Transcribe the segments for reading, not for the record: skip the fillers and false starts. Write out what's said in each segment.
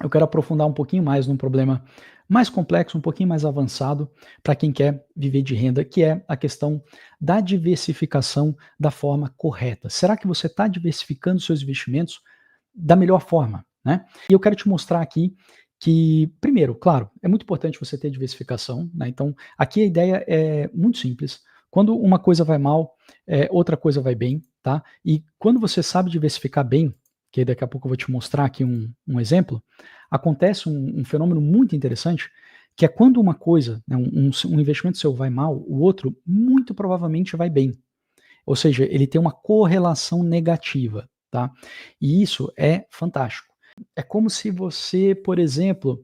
eu quero aprofundar um pouquinho mais num problema mais complexo, um pouquinho mais avançado, para quem quer viver de renda, que é a questão da diversificação da forma correta. Será que você está diversificando seus investimentos da melhor forma, né? E eu quero te mostrar aqui que, primeiro, claro, é muito importante você ter diversificação, né? Então, aqui a ideia é muito simples. Quando uma coisa vai mal, outra coisa vai bem, tá? E quando você sabe diversificar bem, que daqui a pouco eu vou te mostrar aqui um exemplo, acontece um fenômeno muito interessante, que é quando uma coisa, né, um investimento seu vai mal, o outro muito provavelmente vai bem. Ou seja, ele tem uma correlação negativa, tá? E isso é fantástico. É como se você, por exemplo,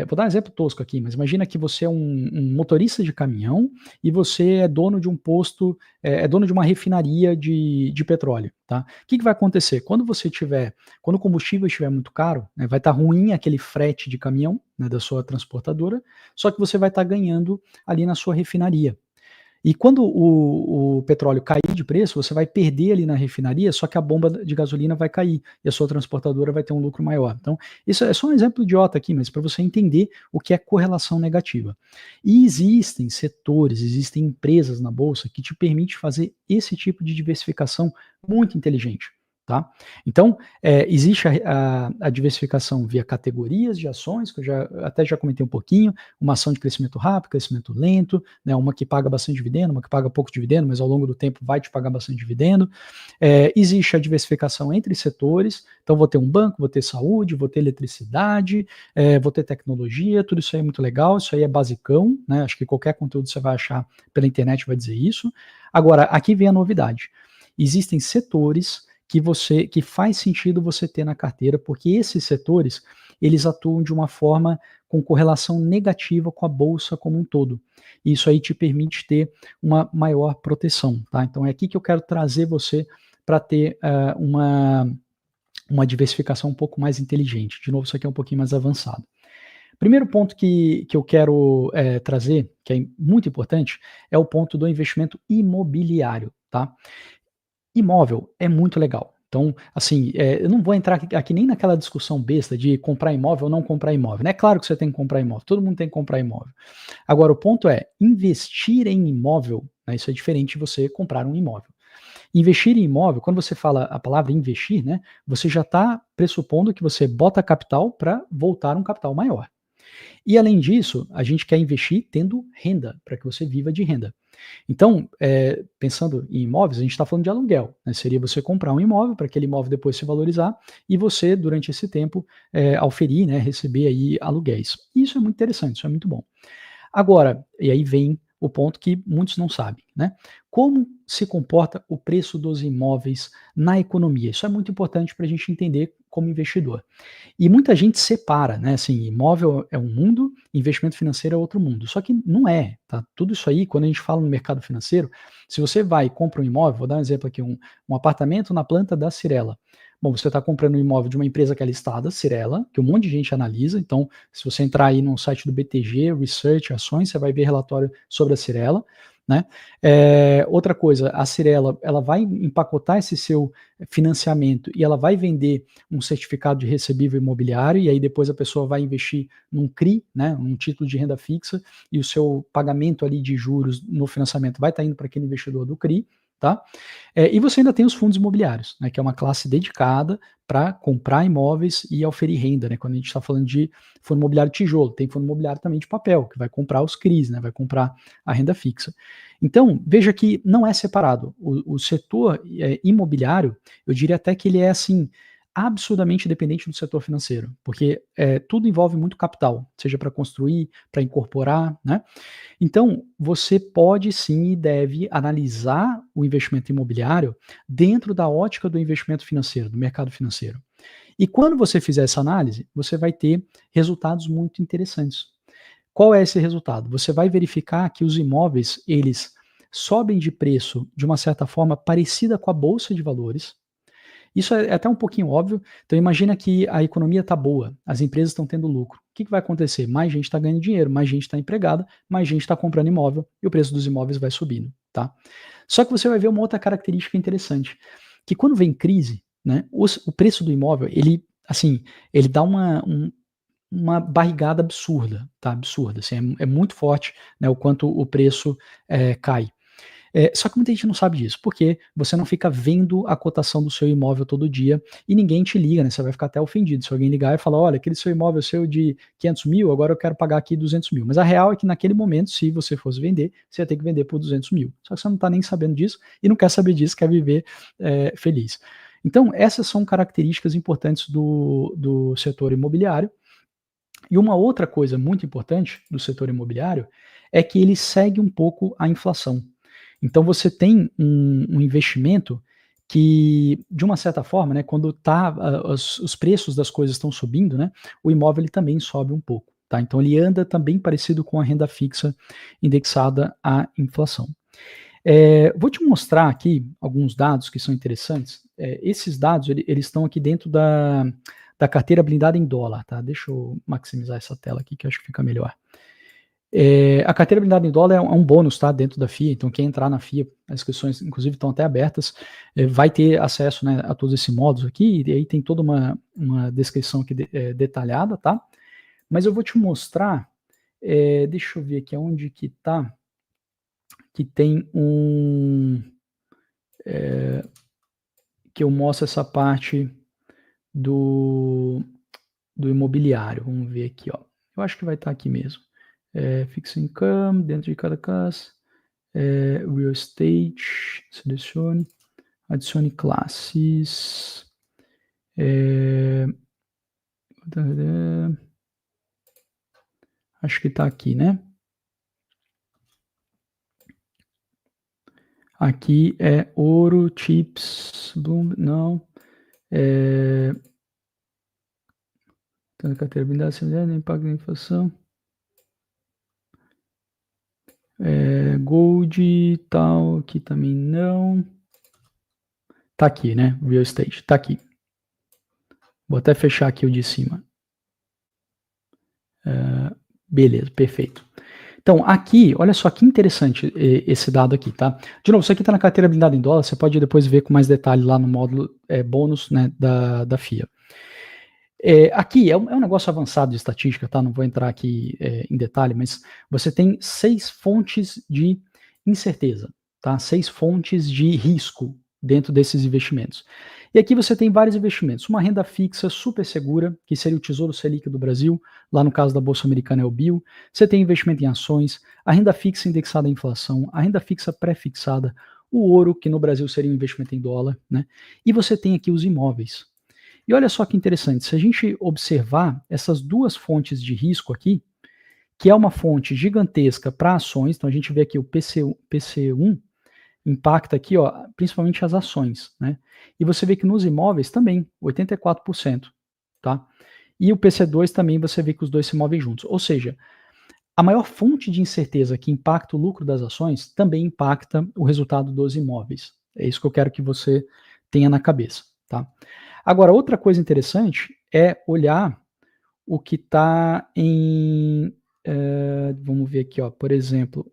vou dar um exemplo tosco aqui, mas imagina que você é um motorista de caminhão e você é dono de um posto, é dono de uma refinaria de petróleo, tá? O que vai acontecer? Quando o combustível estiver muito caro, né, vai estar ruim aquele frete de caminhão, né, da sua transportadora, só que você vai estar ganhando ali na sua refinaria. E quando o petróleo cair de preço, você vai perder ali na refinaria, só que a bomba de gasolina vai cair e a sua transportadora vai ter um lucro maior. Então, isso é só um exemplo idiota aqui, mas para você entender o que é correlação negativa. E existem setores, existem empresas na bolsa que te permitem fazer esse tipo de diversificação muito inteligente. Tá? Então, existe a diversificação via categorias de ações, que eu até já comentei um pouquinho, uma ação de crescimento rápido, crescimento lento, né, uma que paga bastante dividendo, uma que paga pouco dividendo, mas ao longo do tempo vai te pagar bastante dividendo. Existe a diversificação entre setores, então vou ter um banco, vou ter saúde, vou ter eletricidade, vou ter tecnologia, tudo isso aí é muito legal, isso aí é basicão, né, acho que qualquer conteúdo você vai achar pela internet vai dizer isso. Agora, aqui vem a novidade. Existem setores que faz sentido você ter na carteira, porque esses setores, eles atuam de uma forma com correlação negativa com a bolsa como um todo. Isso aí te permite ter uma maior proteção, tá? Então é aqui que eu quero trazer você para ter uma diversificação um pouco mais inteligente. De novo, isso aqui é um pouquinho mais avançado. Primeiro ponto que eu quero trazer, que é muito importante, é o ponto do investimento imobiliário, tá? Imóvel é muito legal. Então, assim, eu não vou entrar aqui nem naquela discussão besta de comprar imóvel ou não comprar imóvel, né? É claro que você tem que comprar imóvel, todo mundo tem que comprar imóvel. Agora, o ponto é, investir em imóvel, né, isso é diferente de você comprar um imóvel. Investir em imóvel, quando você fala a palavra investir, né, você já está pressupondo que você bota capital para voltar um capital maior. E além disso, a gente quer investir tendo renda, para que você viva de renda. Então, pensando em imóveis, a gente está falando de aluguel, né? Seria você comprar um imóvel para aquele imóvel depois se valorizar e você, durante esse tempo, auferir, né, receber aí aluguéis. Isso é muito interessante, isso é muito bom. Agora, e aí vem o ponto que muitos não sabem, né? Como se comporta o preço dos imóveis na economia? Isso é muito importante para a gente entender como investidor. E muita gente separa, né? Assim, imóvel é um mundo, investimento financeiro é outro mundo. Só que não é, tá? Tudo isso aí, quando a gente fala no mercado financeiro, se você vai e compra um imóvel, vou dar um exemplo aqui, um apartamento na planta da Cirela. Bom, você está comprando um imóvel de uma empresa que é listada, Cirela, que um monte de gente analisa. Então, se você entrar aí no site do BTG, Research, Ações, você vai ver relatório sobre a Cirela, né? Outra coisa, a Cirela, ela vai empacotar esse seu financiamento e ela vai vender um certificado de recebível imobiliário e aí depois a pessoa vai investir num CRI, né, um título de renda fixa, e o seu pagamento ali de juros no financiamento vai estar indo para aquele investidor do CRI, tá? E você ainda tem os fundos imobiliários, né, que é uma classe dedicada para comprar imóveis e oferir renda, né? Quando a gente está falando de fundo imobiliário tijolo, tem fundo imobiliário também de papel, que vai comprar os CRIs, né? Vai comprar a renda fixa. Então, veja que não é separado. O setor imobiliário, eu diria até que ele é assim absurdamente dependente do setor financeiro, porque tudo envolve muito capital, seja para construir, para incorporar, né? Então, você pode sim e deve analisar o investimento imobiliário dentro da ótica do investimento financeiro, do mercado financeiro. E quando você fizer essa análise, você vai ter resultados muito interessantes. Qual é esse resultado? Você vai verificar que os imóveis, eles sobem de preço de uma certa forma parecida com a bolsa de valores. Isso é até um pouquinho óbvio. Então imagina que a economia está boa, as empresas estão tendo lucro. O que vai acontecer? Mais gente está ganhando dinheiro, mais gente está empregada, mais gente está comprando imóvel e o preço dos imóveis vai subindo, tá? Só que você vai ver uma outra característica interessante, que quando vem crise, né, o preço do imóvel, ele assim, ele dá uma barrigada absurda, tá, absurda, assim, é muito forte, né, o quanto o preço, cai. Só que muita gente não sabe disso, porque você não fica vendo a cotação do seu imóvel todo dia e ninguém te liga, né, você vai ficar até ofendido se alguém ligar e falar: "Olha, aquele seu imóvel seu de 500.000, agora eu quero pagar aqui 200.000", mas a real é que naquele momento, se você fosse vender, você ia ter que vender por 200.000, só que você não está nem sabendo disso e não quer saber disso, quer viver, feliz. Então essas são características importantes do setor imobiliário. E uma outra coisa muito importante do setor imobiliário é que ele segue um pouco a inflação. Então você tem um investimento que, de uma certa forma, né, quando os preços das coisas estão subindo, né, o imóvel ele também sobe um pouco, tá? Então ele anda também parecido com a renda fixa indexada à inflação. Vou te mostrar aqui alguns dados que são interessantes. Esses dados eles estão aqui dentro da carteira blindada em dólar, tá? Deixa eu maximizar essa tela aqui que eu acho que fica melhor. A carteira blindada em dólar é um bônus, tá, dentro da FIA, então quem entrar na FIA, as inscrições inclusive estão até abertas, vai ter acesso, né, a todos esses modos aqui, e aí tem toda uma descrição aqui detalhada, tá? Mas eu vou te mostrar, deixa eu ver aqui aonde que tá, que tem que eu mostro essa parte do imobiliário, vamos ver aqui, ó. Eu acho que vai estar aqui mesmo. Fixed income, dentro de cada casa, real estate, selecione, adicione classes, acho que está aqui, né? Aqui é ouro, chips, bloom, não. Carteira blindada, impacto da inflação. Gold, tal, aqui também não. Tá aqui, né? Real estate, tá aqui. Vou até fechar aqui o de cima. Beleza, perfeito. Então, aqui, olha só que interessante esse dado aqui, tá? De novo, isso aqui está na carteira blindada em dólar, você pode depois ver com mais detalhe lá no módulo bônus, né, da FIA. Aqui é um negócio avançado de estatística, tá? Não vou entrar aqui em detalhe, mas você tem 6 fontes de incerteza, tá? 6 fontes de risco dentro desses investimentos. E aqui você tem vários investimentos. Uma renda fixa super segura, que seria o Tesouro Selic do Brasil, lá no caso da Bolsa Americana é o BIL. Você tem investimento em ações, a renda fixa indexada à inflação, a renda fixa pré-fixada, o ouro, que no Brasil seria um investimento em dólar, né? E você tem aqui os imóveis. E olha só que interessante, se a gente observar essas duas fontes de risco aqui, que é uma fonte gigantesca para ações, então a gente vê aqui o PC1 impacta aqui, ó, principalmente as ações, né? E você vê que nos imóveis também, 84%, tá? E o PC2 também você vê que os dois se movem juntos. Ou seja, a maior fonte de incerteza que impacta o lucro das ações também impacta o resultado dos imóveis. É isso que eu quero que você tenha na cabeça, tá? Agora, outra coisa interessante é olhar o que está em. Vamos ver aqui, ó, por exemplo,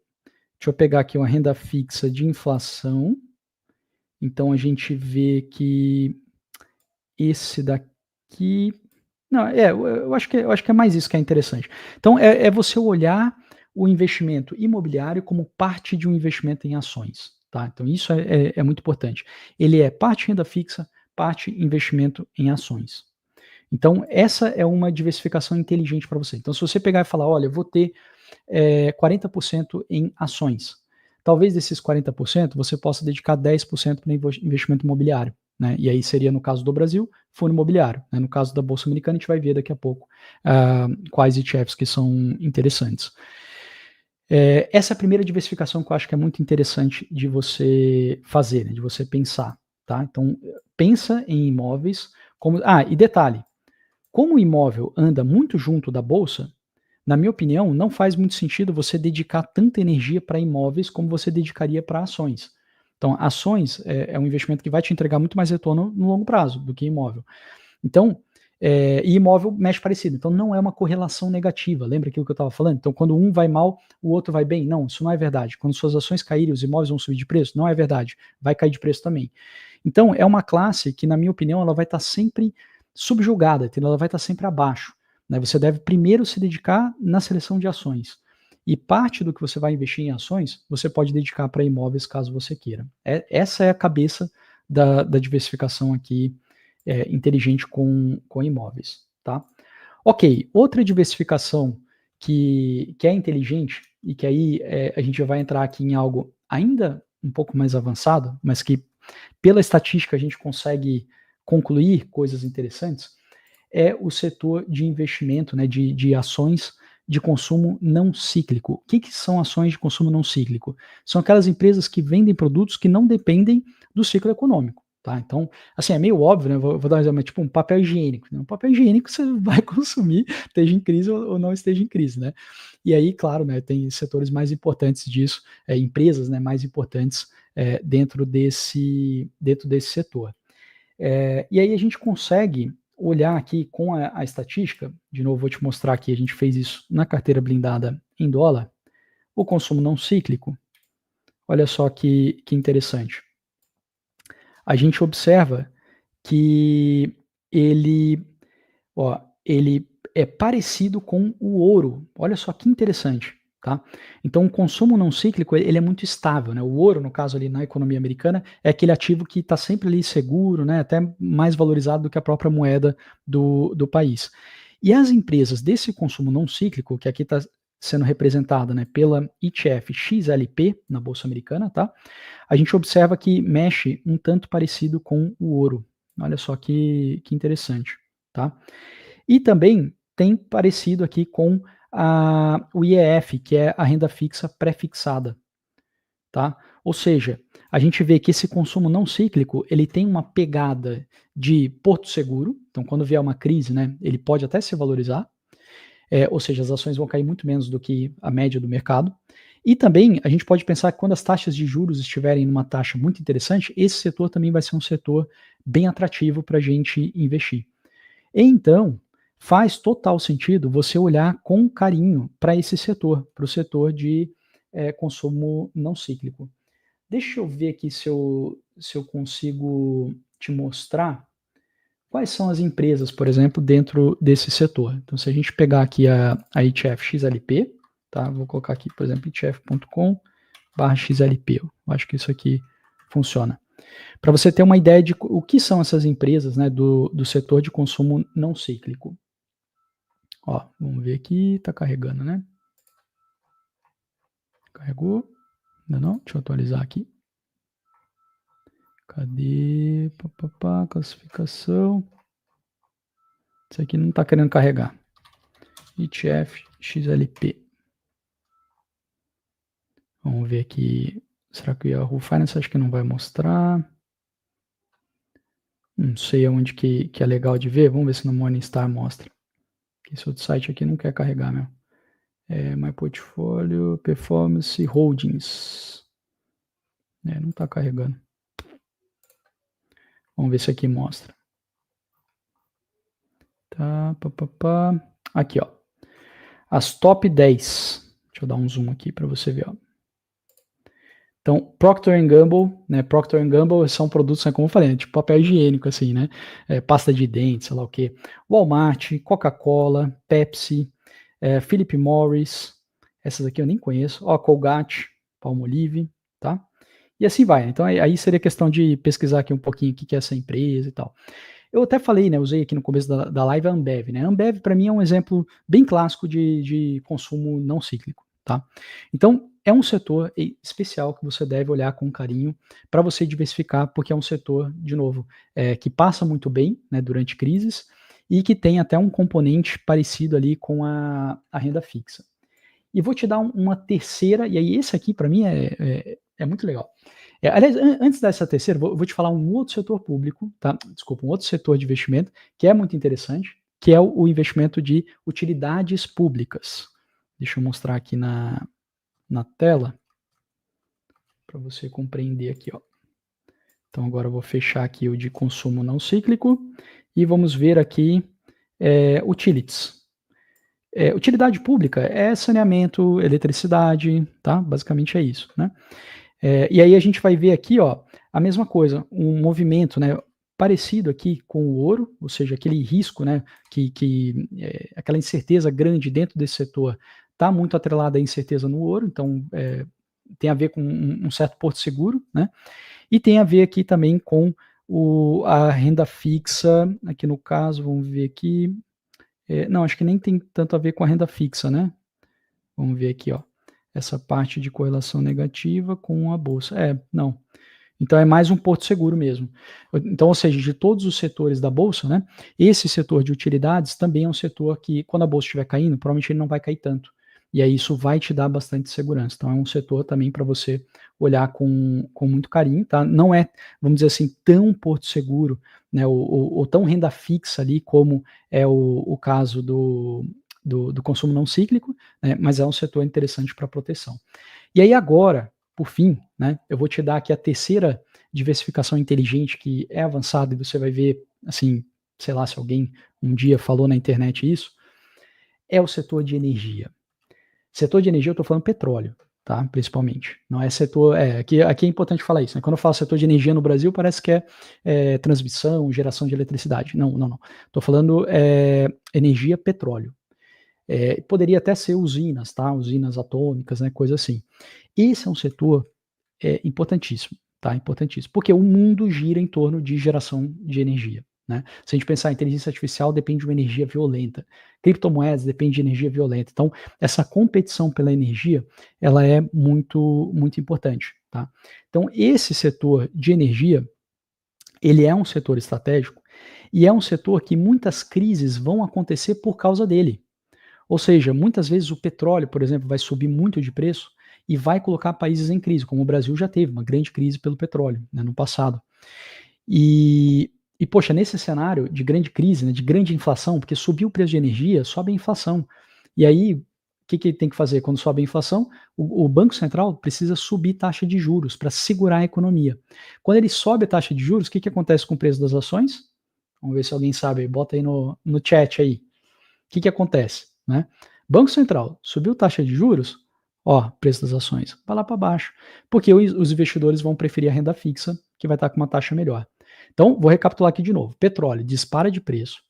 deixa eu pegar aqui uma renda fixa de inflação. Então a gente vê que esse daqui. Não, eu acho que é mais isso que é interessante. Então é você olhar o investimento imobiliário como parte de um investimento em ações. Tá? Então isso é muito importante. Ele é parte renda fixa, parte investimento em ações. Então, essa é uma diversificação inteligente para você. Então, se você pegar e falar, olha, eu vou ter 40% em ações. Talvez desses 40% você possa dedicar 10% para investimento imobiliário. Né? E aí seria, no caso do Brasil, fundo imobiliário. Né? No caso da Bolsa Americana, a gente vai ver daqui a pouco quais ETFs que são interessantes. Essa é a primeira diversificação que eu acho que é muito interessante de você fazer, né? De você pensar. Tá? Então, pensa em imóveis como. E detalhe, como o imóvel anda muito junto da bolsa, na minha opinião, não faz muito sentido você dedicar tanta energia para imóveis como você dedicaria para ações. Então, ações é um investimento que vai te entregar muito mais retorno no longo prazo do que imóvel. Então, e imóvel mexe parecido. Então, não é uma correlação negativa. Lembra aquilo que eu estava falando? Então, quando um vai mal, o outro vai bem? Não, isso não é verdade. Quando suas ações caírem, os imóveis vão subir de preço? Não é verdade. Vai cair de preço também. Então, é uma classe que, na minha opinião, ela vai estar sempre subjugada, entendeu? Ela vai estar sempre abaixo, né? Você deve primeiro se dedicar na seleção de ações. E parte do que você vai investir em ações, você pode dedicar para imóveis caso você queira. Essa é a cabeça da diversificação aqui inteligente com imóveis, tá? Ok, outra diversificação que é inteligente e que aí a gente vai entrar aqui em algo ainda um pouco mais avançado, mas que pela estatística a gente consegue concluir coisas interessantes, é o setor de investimento, né, de ações de consumo não cíclico. O que são ações de consumo não cíclico? São aquelas empresas que vendem produtos que não dependem do ciclo econômico. Tá? Então, assim, é meio óbvio, né? Vou dar um exemplo, tipo um papel higiênico. Né? Um papel higiênico você vai consumir, esteja em crise ou não esteja em crise, né? E aí, claro, né, tem setores mais importantes disso, empresas, né, mais importantes dentro desse setor. E aí a gente consegue olhar aqui com a estatística, de novo vou te mostrar aqui, a gente fez isso na carteira blindada em dólar, o consumo não cíclico, olha só que interessante. A gente observa que ele é parecido com o ouro, olha só que interessante. Tá? Então, o consumo não cíclico ele é muito estável. Né? O ouro, no caso ali na economia americana, é aquele ativo que está sempre ali seguro, né? Até mais valorizado do que a própria moeda do país. E as empresas desse consumo não cíclico, que aqui está sendo representada, né, pela ETF XLP na Bolsa Americana, tá? A gente observa que mexe um tanto parecido com o ouro. Olha só que interessante. Tá? E também tem parecido aqui com o IEF, que é a renda fixa pré-fixada, tá? Ou seja, a gente vê que esse consumo não cíclico, ele tem uma pegada de porto seguro, então quando vier uma crise, né, ele pode até se valorizar, ou seja, as ações vão cair muito menos do que a média do mercado, e também a gente pode pensar que quando as taxas de juros estiverem numa taxa muito interessante, esse setor também vai ser um setor bem atrativo para a gente investir. Então, faz total sentido você olhar com carinho para esse setor, para o setor de consumo não cíclico. Deixa eu ver aqui se eu consigo te mostrar quais são as empresas, por exemplo, dentro desse setor. Então, se a gente pegar aqui a ETF XLP, tá? Vou colocar aqui, por exemplo, etf.com/XLP. Eu acho que isso aqui funciona. Para você ter uma ideia de o que são essas empresas, né, do setor de consumo não cíclico. Ó, vamos ver aqui, está carregando, né? Carregou? Ainda não? Deixa eu atualizar aqui. Cadê? Classificação. Isso aqui não está querendo carregar. ETF XLP. Vamos ver aqui. Será que o Yahoo Finance acho que não vai mostrar? Não sei aonde que é legal de ver. Vamos ver se no Morningstar mostra. Esse outro site aqui não quer carregar, meu. My Portfolio, Performance, Holdings. Não está carregando. Vamos ver se aqui mostra. Tá, Aqui, ó. As top 10. Deixa eu dar um zoom aqui para você ver, ó. Então, Procter & Gamble, né? Procter & Gamble são produtos, né, como eu falei, né, tipo papel higiênico, assim, né? Pasta de dente, sei lá o quê. Walmart, Coca-Cola, Pepsi, Philip Morris, essas aqui eu nem conheço. Ó, Colgate, Palmolive, tá? E assim vai. Então, aí seria questão de pesquisar aqui um pouquinho o que é essa empresa e tal. Eu até falei, né, usei aqui no começo da live a Ambev, né? A Ambev, para mim, é um exemplo bem clássico de consumo não cíclico, tá? Então, é um setor especial que você deve olhar com carinho para você diversificar, porque é um setor, de novo, que passa muito bem, né, durante crises e que tem até um componente parecido ali com a renda fixa. E vou te dar uma terceira, e aí esse aqui para mim é muito legal. Aliás, antes dessa terceira, vou te falar um outro setor público, tá? Desculpa, um outro setor de investimento que é muito interessante, que é o investimento de utilidades públicas. Deixa eu mostrar aqui na tela para você compreender aqui, ó. Então agora eu vou fechar aqui o de consumo não cíclico e vamos ver aqui utilities. Utilidade pública é saneamento, eletricidade, tá? Basicamente é isso, né? E aí a gente vai ver aqui, ó, a mesma coisa, um movimento, né? parecido aqui com o ouro, ou seja, aquele risco, né, aquela incerteza grande dentro desse setor está muito atrelada à incerteza no ouro, então tem a ver com um certo porto seguro, né, e tem a ver aqui também com a renda fixa, aqui no caso, vamos ver aqui, não, acho que nem tem tanto a ver com a renda fixa, né, vamos ver aqui, ó, essa parte de correlação negativa com a bolsa, não, então é mais um porto seguro mesmo. Então, ou seja, de todos os setores da bolsa, né, esse setor de utilidades também é um setor que, quando a bolsa estiver caindo, provavelmente ele não vai cair tanto. E aí isso vai te dar bastante segurança. Então é um setor também para você olhar com muito carinho, tá? Não é, vamos dizer assim, tão porto seguro, né, ou tão renda fixa ali como é o caso do consumo não cíclico, né, mas é um setor interessante para proteção. E aí agora, por fim, né, eu vou te dar aqui a terceira diversificação inteligente que é avançada e você vai ver, assim, sei lá se alguém um dia falou na internet isso, é o setor de energia. Setor de energia eu estou falando petróleo, tá, principalmente. Não é setor, aqui é importante falar isso, né, quando eu falo setor de energia no Brasil parece que é transmissão, geração de eletricidade. Não, não, não. Estou falando energia, petróleo. Poderia até ser usinas, tá, usinas atômicas, né, coisa assim. Esse é um setor importantíssimo, tá? Importantíssimo. Porque o mundo gira em torno de geração de energia, né? Se a gente pensar em inteligência artificial, depende de uma energia violenta. Criptomoedas depende de energia violenta. Então, essa competição pela energia, ela é muito, muito importante, tá? Então, esse setor de energia, ele é um setor estratégico e é um setor que muitas crises vão acontecer por causa dele. Ou seja, muitas vezes o petróleo, por exemplo, vai subir muito de preço e vai colocar países em crise, como o Brasil já teve uma grande crise pelo petróleo, né, no passado. Poxa, nesse cenário de grande crise, né, de grande inflação, porque subiu o preço de energia, sobe a inflação. E aí, o que tem que fazer quando sobe a inflação? O Banco Central precisa subir taxa de juros para segurar a economia. Quando ele sobe a taxa de juros, o que acontece com o preço das ações? Vamos ver se alguém sabe, bota aí no chat aí. O que acontece? Né? Banco Central subiu taxa de juros, ó, preço das ações vai lá para baixo, porque os investidores vão preferir a renda fixa, que vai estar com uma taxa melhor. Então, vou recapitular aqui de novo. Petróleo dispara de preço,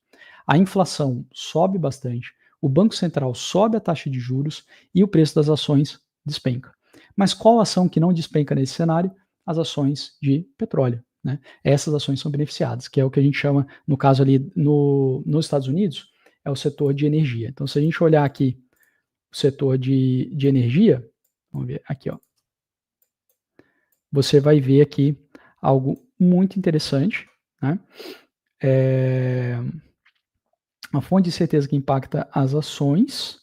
a inflação sobe bastante, o Banco Central sobe a taxa de juros e o preço das ações despenca. Mas qual ação que não despenca nesse cenário? As ações de petróleo. Né? Essas ações são beneficiadas, que é o que a gente chama, no caso ali nos Estados Unidos, é o setor de energia. Então, se a gente olhar aqui o setor de energia, vamos ver aqui, ó, você vai ver aqui algo muito interessante, né? Uma fonte de certeza que impacta as ações,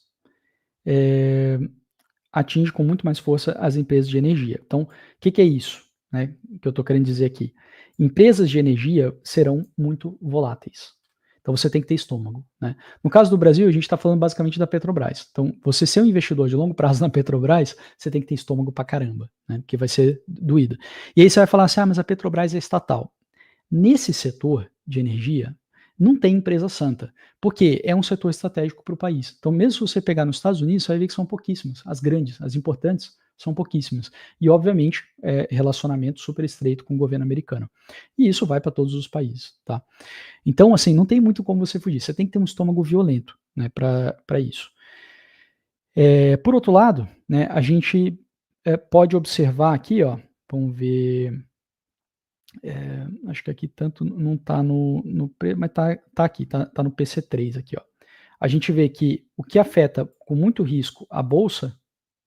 atinge com muito mais força as empresas de energia. Então, o que é isso, né, que eu estou querendo dizer aqui? Empresas de energia serão muito voláteis. Então você tem que ter estômago, né? No caso do Brasil, a gente está falando basicamente da Petrobras. Então, você ser um investidor de longo prazo na Petrobras, você tem que ter estômago pra caramba, né? Porque vai ser doído. E aí você vai falar assim, mas a Petrobras é estatal. Nesse setor de energia, não tem empresa santa, porque é um setor estratégico para o país. Então, mesmo se você pegar nos Estados Unidos, você vai ver que são pouquíssimas. As grandes, as importantes, são pouquíssimas. E, obviamente, relacionamento super estreito com o governo americano. E isso vai para todos os países, tá? Então, assim, não tem muito como você fugir. Você tem que ter um estômago violento, né, para isso. Por outro lado, né, a gente pode observar aqui, ó, vamos ver, acho que aqui tanto não está mas tá aqui, tá no PC3 aqui, ó. A gente vê que o que afeta com muito risco a bolsa,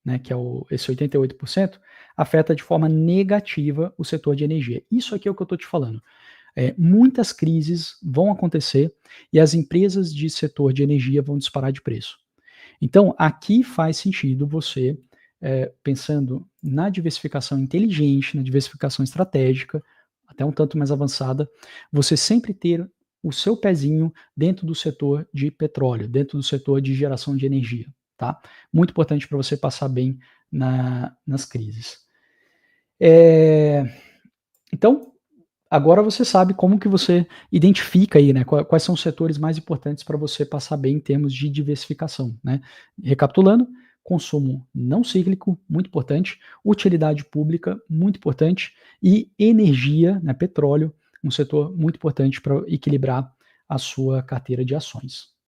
né, que é esse 88%, afeta de forma negativa o setor de energia. Isso aqui é o que eu estou te falando. Muitas crises vão acontecer e as empresas de setor de energia vão disparar de preço. Então, aqui faz sentido você, pensando na diversificação inteligente, na diversificação estratégica, até um tanto mais avançada, você sempre ter o seu pezinho dentro do setor de petróleo, dentro do setor de geração de energia, tá? Muito importante para você passar bem nas crises. Então, agora você sabe como que você identifica aí, né, quais são os setores mais importantes para você passar bem em termos de diversificação, né? Recapitulando, consumo não cíclico, muito importante, utilidade pública, muito importante, e energia, né, petróleo, um setor muito importante para equilibrar a sua carteira de ações.